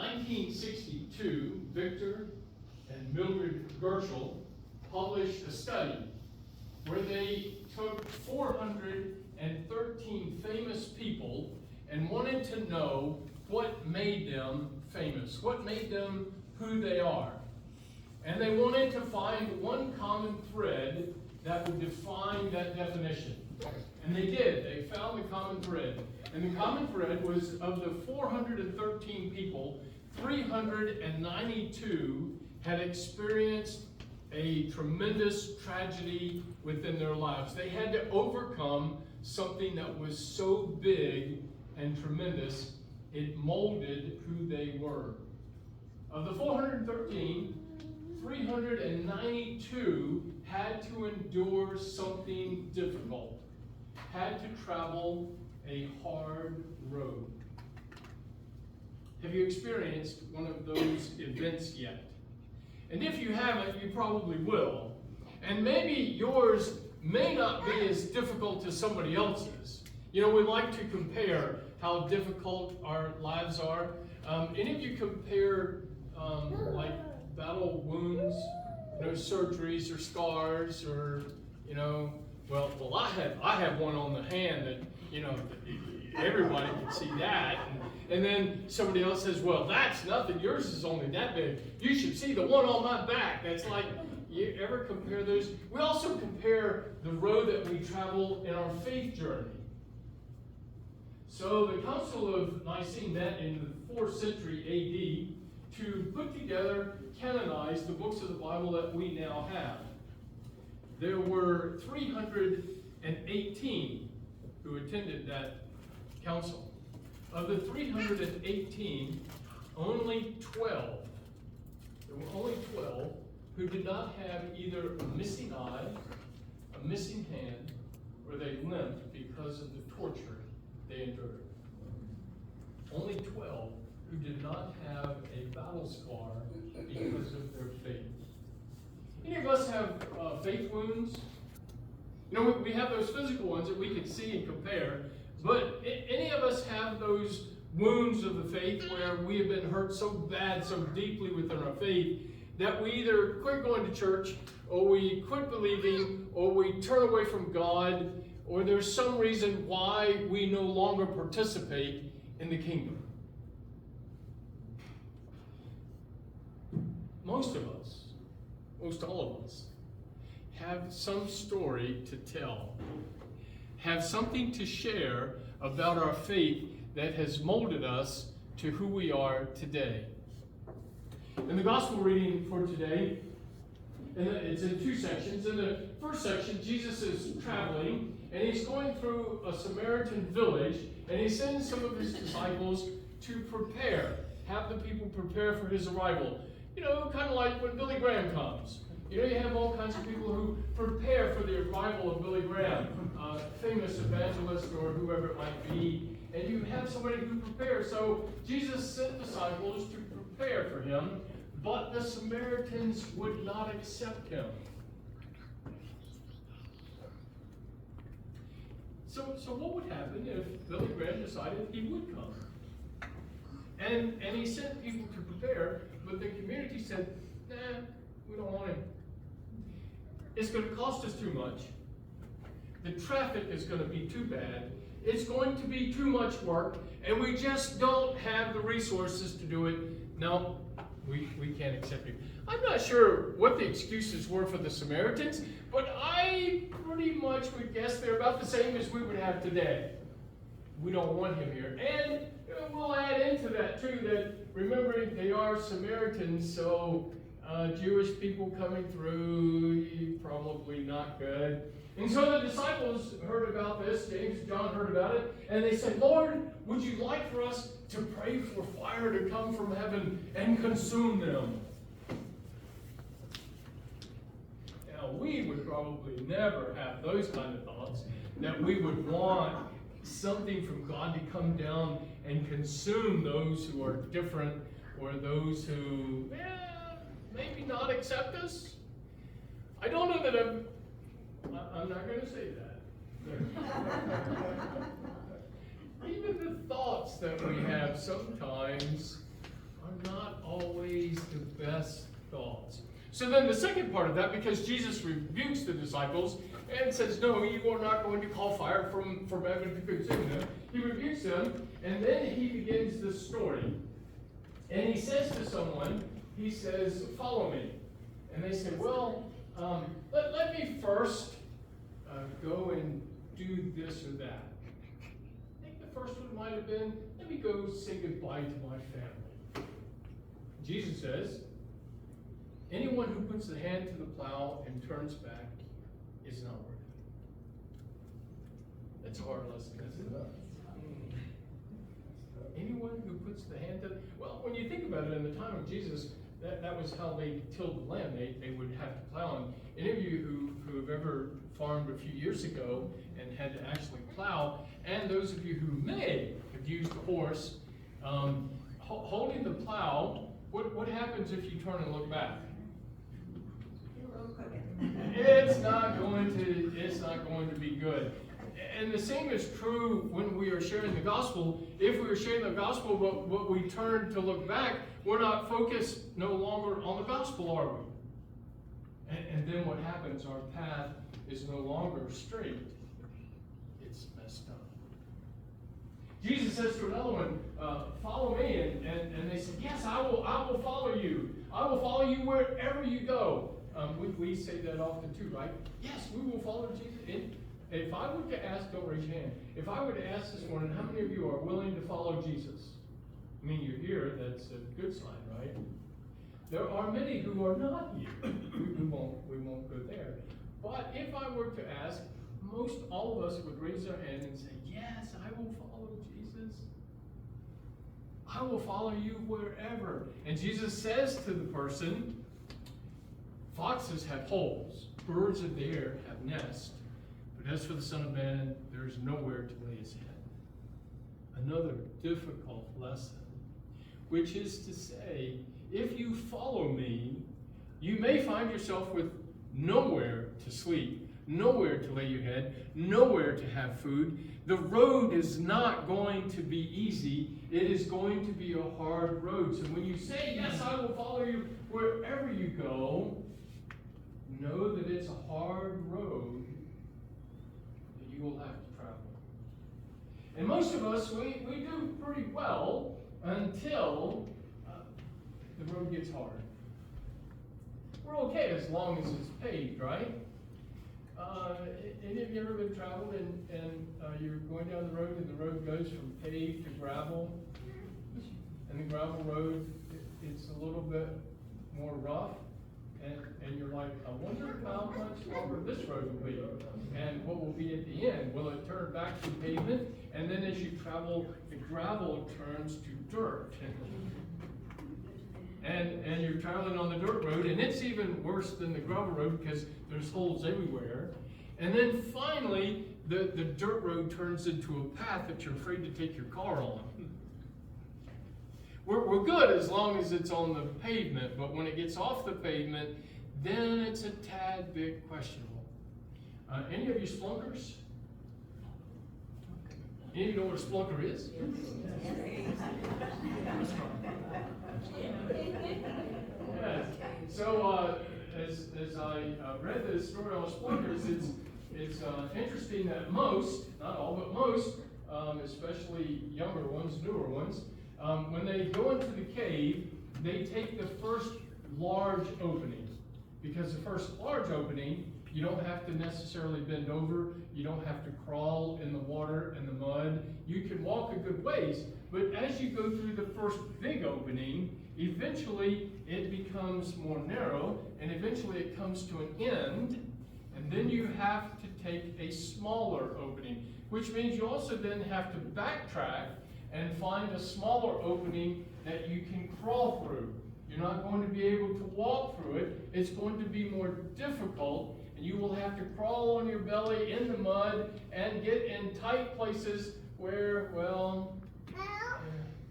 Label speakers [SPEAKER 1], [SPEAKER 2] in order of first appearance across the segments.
[SPEAKER 1] 1962, Victor and Mildred Gershel published a study where they took 413 famous people and wanted to know what made them famous, what made them who they are. And they wanted to find one common thread that would define that definition. And they did. They found the common thread. And the common thread was, of the 413 people, 392 had experienced a tremendous tragedy within their lives. They had to overcome something that was so big and tremendous, it molded who they were. Of the 413, 392 had to endure something difficult, had to travel a hard road. Have you experienced one of those events yet? And if you haven't, you probably will. And maybe yours may not be as difficult as somebody else's. You know, we like to compare how difficult our lives are. Any of you compare like battle wounds, surgeries or scars, or well, I have one on the hand that everybody can see that, and then somebody else says, well, that's nothing. Yours is only that big. You should see the one on my back. That's like, you ever compare those? We also compare the road that we travel in our faith journey. So the Council of Nicene met in the 4th century A.D. to put together, canonize the books of the Bible that we now have. There were 318 who attended that council. Of the 318, only 12, there were only 12 who did not have either a missing eye, a missing hand, or they limped because of the torture they endured. Only 12 who did not have a battle scar because of their faith. Any of us have faith wounds? We have those physical ones that we can see and compare, but any of us have those wounds of the faith where we have been hurt so bad, so deeply within our faith, that we either quit going to church, or we quit believing, or we turn away from God, or there's some reason why we no longer participate in the kingdom. Most of us, most all of us, have some story to tell, have something to share about our faith that has molded us to who we are today. In the gospel reading for today, it's in 2 sections. In the first section, Jesus is traveling, and he's going through a Samaritan village, and he sends some of his disciples to prepare, have the people prepare for his arrival. Kind of like when Billy Graham comes. You have all kinds of people who prepare for the arrival of Billy Graham, famous evangelist or whoever it might be, and you have somebody who prepares. So Jesus sent disciples to prepare for him, but the Samaritans would not accept him. So what would happen if Billy Graham decided he would come? And he sent people to prepare, but the community said, nah, we don't want him. It's going to cost us too much. The traffic is going to be too bad. It's going to be too much work, and we just don't have the resources to do it. No, we can't accept him. I'm not sure what the excuses were for the Samaritans, but I pretty much would guess they're about the same as we would have today. We don't want him here. And we'll add into that too that, remembering they are Samaritans, so Jewish people coming through, probably not good. And so the disciples heard about this, James and John heard about it, and they said, Lord, would you like for us to pray for fire to come from heaven and consume them? Now, we would probably never have those kind of thoughts, that we would want something from God to come down and consume those who are different, or those who maybe not accept us. I don't know that I'm not going to say that. Even the thoughts that we have sometimes are So then the second part of that, because Jesus rebukes the disciples and says, no, you are not going to call fire from heaven to consume them. He rebukes them, and then he begins this story. And he says to someone, he says, follow me. And they say, well, let me first go and do this or that. I think the first one might have been, let me go say goodbye to my family. Jesus says, anyone who puts the hand to the plow and turns back is not worthy. That's a hard lesson, isn't it? Anyone who puts the hand to, well, when you think about it, in the time of Jesus, that was how they tilled the land. They would have to plow. And any of you who have ever farmed a few years ago and had to actually plow, and those of you who may have used a horse, holding the plow, what happens if you turn and look back? It's not going to be good. And the same is true when we are sharing the gospel. If we are sharing the gospel, but we turn to look back, we're not focused no longer on the gospel, are we? And then what happens? Our path is no longer straight. It's messed up. Jesus says to another one, follow me. And they said, yes, I will follow you. I will follow you wherever you go. We say that often too, right? Yes, we will follow Jesus. If I were to ask, don't raise your hand, if I were to ask this morning, how many of you are willing to follow Jesus? I mean, you're here, that's a good sign, right? There are many who are not here. We won't go there. But if I were to ask, most all of us would raise our hand and say, yes, I will follow Jesus. I will follow you wherever. And Jesus says to the person, foxes have holes, birds of the air have nests, but as for the Son of Man, there is nowhere to lay his head. Another difficult lesson, which is to say, if you follow me, you may find yourself with nowhere to sleep, nowhere to lay your head, nowhere to have food. The road is not going to be easy. It is going to be a hard road. So when you say, yes, I will follow you wherever you go, know that it's a hard road that you will have to travel. And most of us, we do pretty well until the road gets hard. We're okay as long as it's paved, right? Any of you ever been traveling and you're going down the road and the road goes from paved to gravel? And the gravel road, it's a little bit more rough. And you're like, I wonder how much longer this road will be, and what will be at the end. Will it turn back to pavement? And then as you travel, the gravel turns to dirt. And you're traveling on the dirt road, and it's even worse than the gravel road because there's holes everywhere. And then finally, the dirt road turns into a path that you're afraid to take your car on. We're good as long as it's on the pavement, but when it gets off the pavement, then it's a tad bit questionable. Any of you splunkers? Any of you know what a splunker is? Yes. So as I read this story on splunkers, it's interesting that most, not all, but most, especially younger ones, newer ones, when they go into the cave, they take the first large opening. Because the first large opening, you don't have to necessarily bend over. You don't have to crawl in the water and the mud. You can walk a good ways. But as you go through the first big opening, eventually it becomes more narrow, and eventually it comes to an end. And then you have to take a smaller opening, which means you also then have to backtrack and find a smaller opening that you can crawl through. You're not going to be able to walk through it. It's going to be more difficult, and you will have to crawl on your belly in the mud and get in tight places where, well,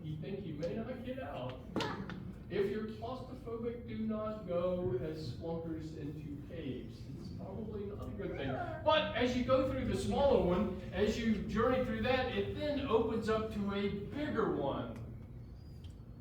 [SPEAKER 1] you think you may not get out. If you're claustrophobic, do not go as splunkers into caves. It's probably not a good thing. But as you go through the smaller one, as you journey through that, it then opens up to a bigger one.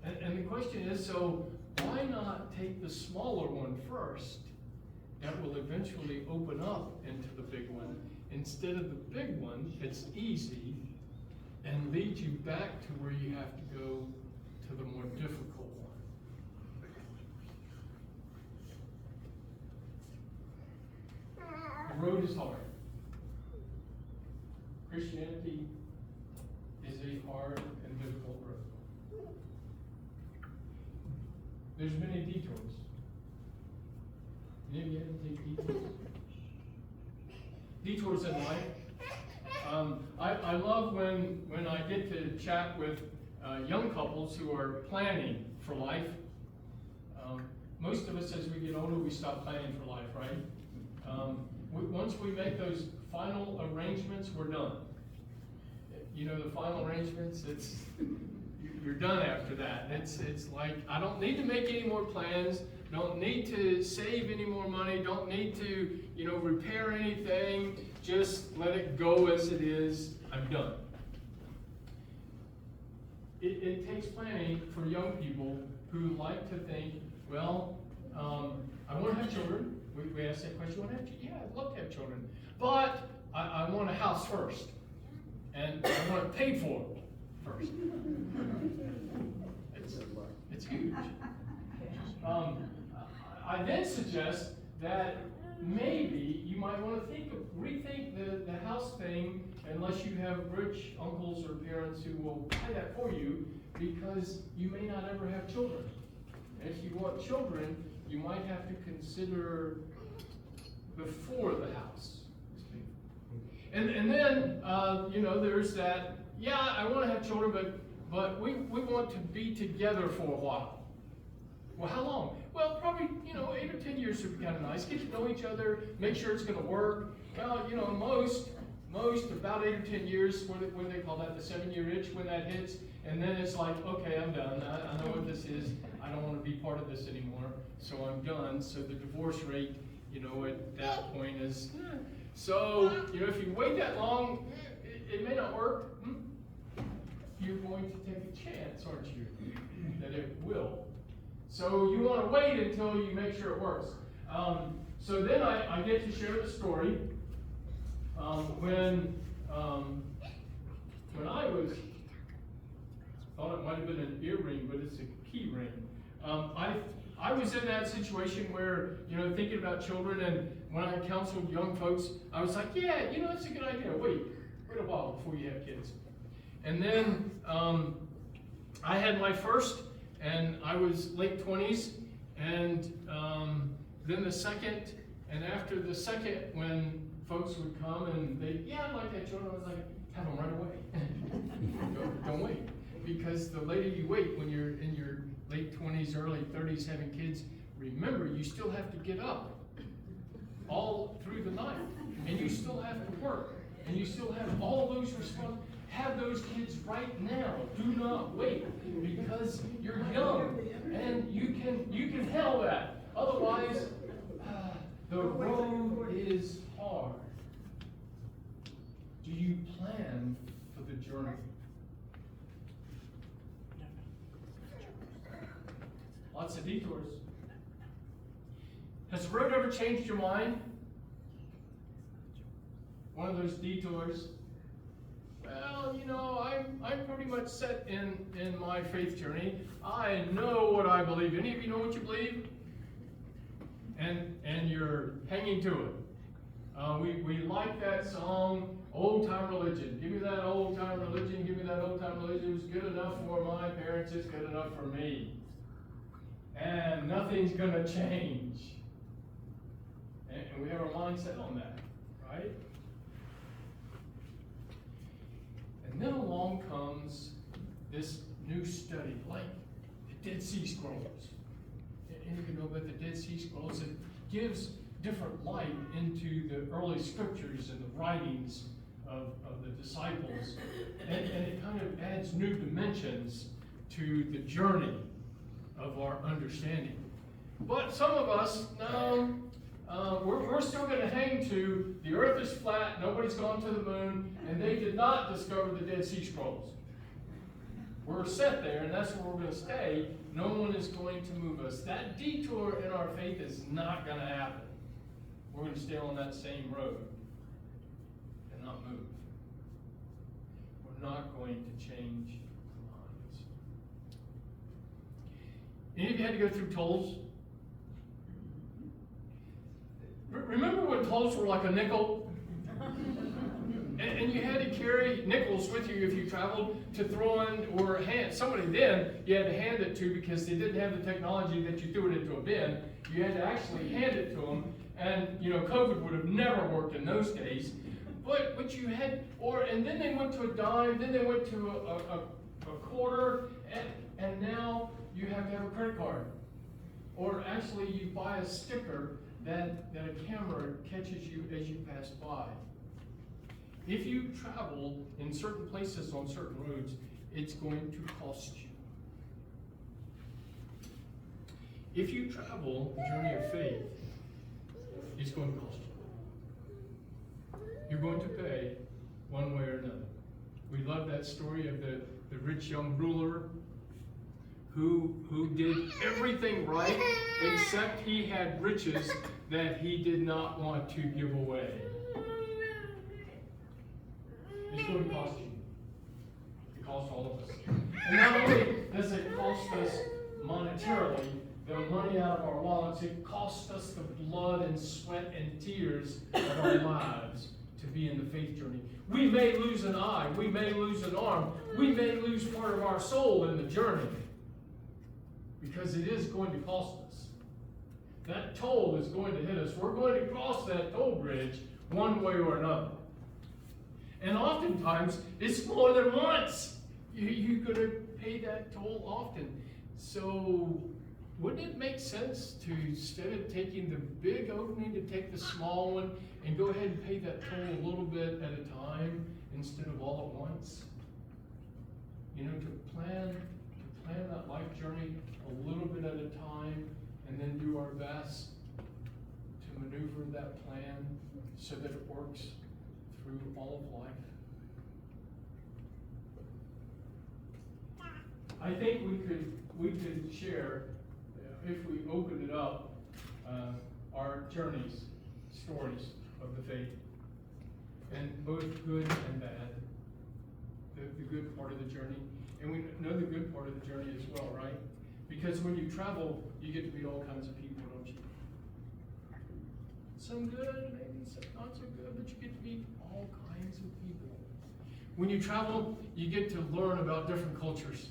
[SPEAKER 1] And the question is, so why not take the smaller one first? That will eventually open up into the big one. Instead of the big one, it's easy and leads you back to where you have to go to the more difficult one. The road is hard. Christianity is a hard and difficult road. There's many detours. Maybe you have to take detours. Detours in life. I love when I get to chat with young couples who are planning for life. Most of us, as we get older, we stop planning for life, right? Once we make those final arrangements, we're done. You know, the final arrangements, you're done after that. It's like, I don't need to make any more plans, don't need to save any more money, don't need to, repair anything, just let it go as it is, I'm done. It takes planning for young people who like to think, well, I want to have children. We ask that question, you want to have children? Yeah, I'd love to have children. But I want a house first. And I want it paid for first. It's huge. I then suggest that maybe you might want to rethink the house thing, unless you have rich uncles or parents who will buy that for you, because you may not ever have children. And if you want children, you might have to consider before the house. And then, there's that, yeah, I want to have children, but we want to be together for a while. Well, how long? Well, probably, 8 or 10 years would be kind of nice. Get to know each other, make sure it's going to work. Well, most about 8 or 10 years, what do they call that, the 7-year itch, when that hits. And then it's like, okay, I'm done. I know what this is. I don't want to be part of this anymore, so I'm done. So the divorce rate, at that point is... So, if you wait that long, it may not work. You're going to take a chance, aren't you, that it will. So you want to wait until you make sure it works. So then I get to share the story. When I thought it might have been an earring, but it's a key ring. I was in that situation where, thinking about children, and when I counseled young folks, I was like, yeah, that's a good idea. Wait a while before you have kids. And then I had my first, and I was late 20s, and then the second, and after the second, when folks would come and I'd like to have children, I was like, have them right away. Don't wait. Because the later you wait, when you're in your late 20s, early 30s having kids, remember, you still have to get up all through the night, and you still have to work, and you still have all those responsibilities. Have those kids right now. Do not wait, because you're young, and you can handle that. Otherwise, the road is hard. Do you plan for the journey? Lots of detours. Has the road ever changed your mind? One of those detours. Well, I'm pretty much set in my faith journey. I know what I believe. Any of you know what you believe? And you're hanging to it. We like that song, Old Time Religion. Give me that old time religion, give me that old time religion. It was good enough for my parents, it's good enough for me. And nothing's going to change. And we have our mindset on that, right? And then along comes this new study, like the Dead Sea Scrolls. Any of you know about the Dead Sea Scrolls? It gives different light into the early scriptures and the writings of the disciples. And it kind of adds new dimensions to the journey of our understanding. But some of us, no, we're still going to hang to the earth is flat, nobody's gone to the moon, and they did not discover the Dead Sea Scrolls. We're set there, and that's where we're going to stay, No one is going to move us. That detour in our faith is not going to happen. We're going to stay on that same road and not move. We're not going to change minds. Any of you had to go through tolls? Remember when tolls were like a nickel? And you had to carry nickels with you if you traveled to throw in or hand. Somebody then you had to hand it to because they didn't have the technology that you threw it into a bin. You had to actually hand it to them. And COVID would have never worked in those days. But you had, and then they went to a dime, then they went to a quarter, and now you have to have a credit card. Or actually you buy a sticker that a camera catches you as you pass by. If you travel in certain places on certain roads, it's going to cost you. If you travel the journey of faith, it's going to cost you. You're going to pay one way or another. We love that story of the rich young ruler who did everything right except he had riches that he did not want to give away. It's going to cost you. It costs all of us. And not only does it cost us monetarily, the money out of our wallets, it costs us the blood and sweat and tears of our lives to be in the faith journey. We may lose an eye, we may lose an arm, we may lose part of our soul in the journey, because it is going to cost us. That toll is going to hit us. We're going to cross that toll bridge one way or another. And oftentimes, it's more than once. You're going to pay that toll often. So, wouldn't it make sense to, instead of taking the big opening, to take the small one and go ahead and pay that toll a little bit at a time instead of all at once? To plan that life journey a little bit at a time, and then do our best to maneuver that plan so that it works through all of life. I think we could share, if we opened it up, our journeys, stories of the faith, and both good and bad. The good part of the journey, and we know the good part of the journey as well, right? Because when you travel, you get to meet all kinds of people, don't you? Some good, maybe some not so good, but you get to meet all kinds of people. When you travel, you get to learn about different cultures.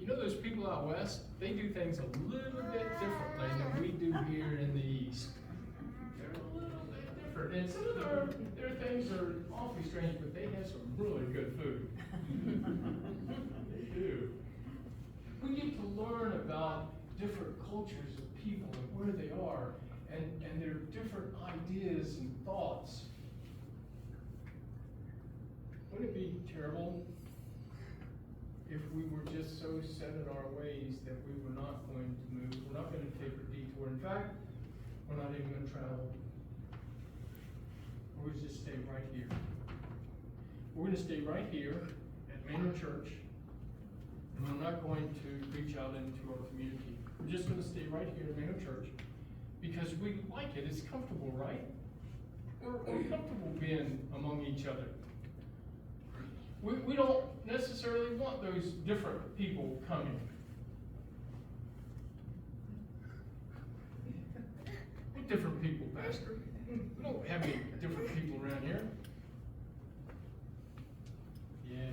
[SPEAKER 1] Those people out west, they do things a little bit differently than we do here in the east. They're a little bit different. And some of their things are awfully strange, but they have some really good food. They do. We get to learn about different cultures of people and where they are, and their different ideas and thoughts. Wouldn't it be terrible if we were just so set in our ways that we were not going to move, we're not going to take a detour. In fact, we're not even going to travel. We're going to just stay right here. We're going to stay right here at Manor Church, and we're not going to reach out into our community. We're just going to stay right here at Manor Church because we like it. It's comfortable, right? We're comfortable being among each other. We don't necessarily want those different people coming. What different people, Pastor? We don't have any different people around here. Yeah,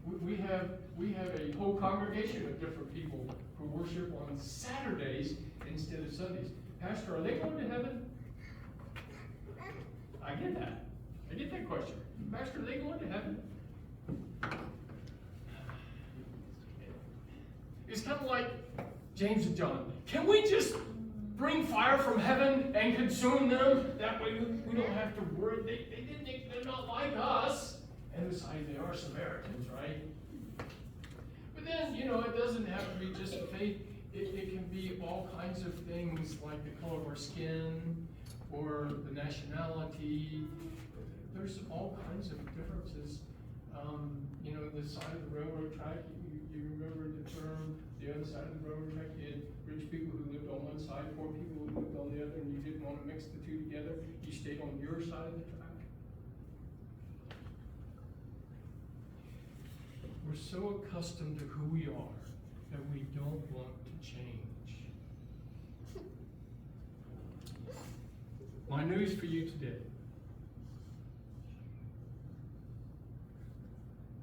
[SPEAKER 1] we do. We have a whole congregation of different people who worship on Saturdays instead of Sundays. Pastor, are they going to heaven? I get that. I get that question. Pastor, are they going to heaven? It's kind of like James and John. Can we just bring fire from heaven and consume them? That way we don't have to worry. They're not like us. And besides, they are Samaritans, right? But then, it doesn't have to be just faith. It can be all kinds of things like the color of our skin or the nationality. There's all kinds of differences. the side of the railroad track, you remember the term, the other side of the railroad track, you had rich people who lived on one side, poor people who lived on the other, and you didn't want to mix the two together. You stayed on your side of the track. We're so accustomed to who we are that we don't want to change. My news for you today.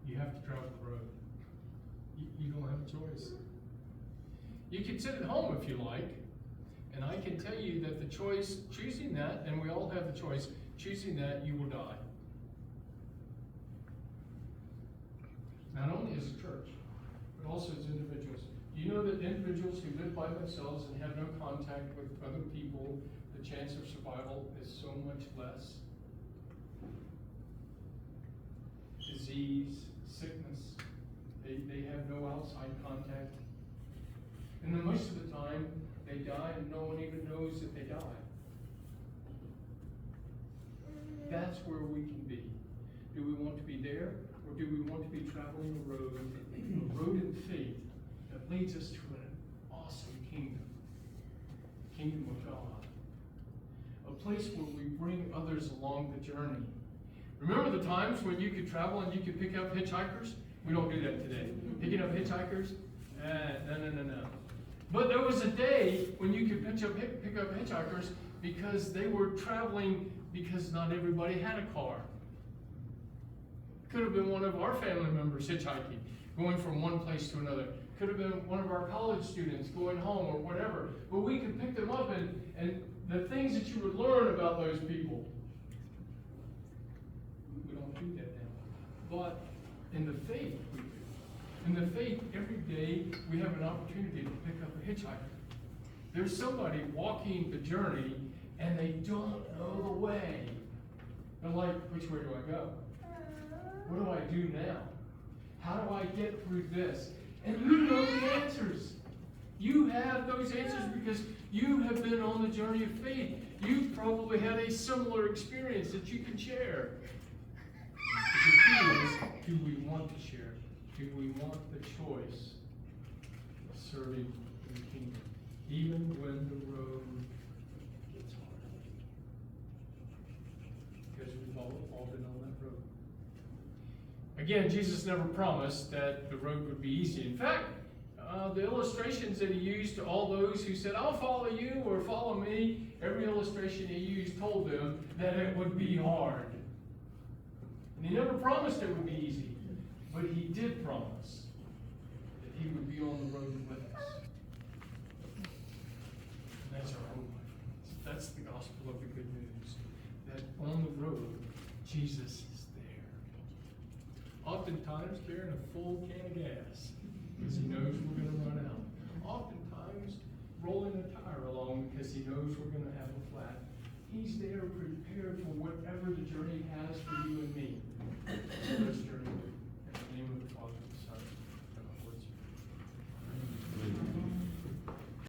[SPEAKER 1] You have to travel the road. You don't have a choice. You can sit at home if you like, and I can tell you that the choice, choosing that, and we all have the choice, choosing that, you will die. Not only as a church, but also as individuals. Do you know that individuals who live by themselves and have no contact with other people, the chance of survival is so much less? Disease, sickness, they have no outside contact. And then most of the time, they die and no one even knows that they died. That's where we can be. Do we want to be there, or do we want to be traveling a road in faith that leads us to an awesome kingdom of God, a place where we bring others along the journey? Remember the times when you could travel and you could pick up hitchhikers? We don't do that today. Picking up hitchhikers? No. But there was a day when you could pick up hitchhikers because they were traveling because not everybody had a car. Could have been one of our family members hitchhiking, going from one place to another. Could have been one of our college students going home or whatever. But we could pick them up and the things that you would learn about those people. We don't do that now. But in the faith, we do. In the faith, every day we have an opportunity to pick up a hitchhiker. There's somebody walking the journey and they don't know the way. They're like, which way do I go? What do I do now? How do I get through this? And you know the answers. You have those answers because you have been on the journey of faith. You've probably had a similar experience that you can share. The key is, do we want to share? Do we want the choice of serving the kingdom, even when the road gets hard? Because we've all been on that road. Again, Jesus never promised that the road would be easy. In fact, the illustrations that he used to all those who said, I'll follow you or follow me, every illustration he used told them that it would be hard. And he never promised it would be easy, but he did promise that he would be on the road with us. And that's our hope. That's the gospel of the good news, that on the road, Jesus is there. Oftentimes carrying a full can of gas, because he knows we're going to run out. Oftentimes rolling a tire along because he knows we're going to have a flat. He's there prepared for whatever the journey has for you and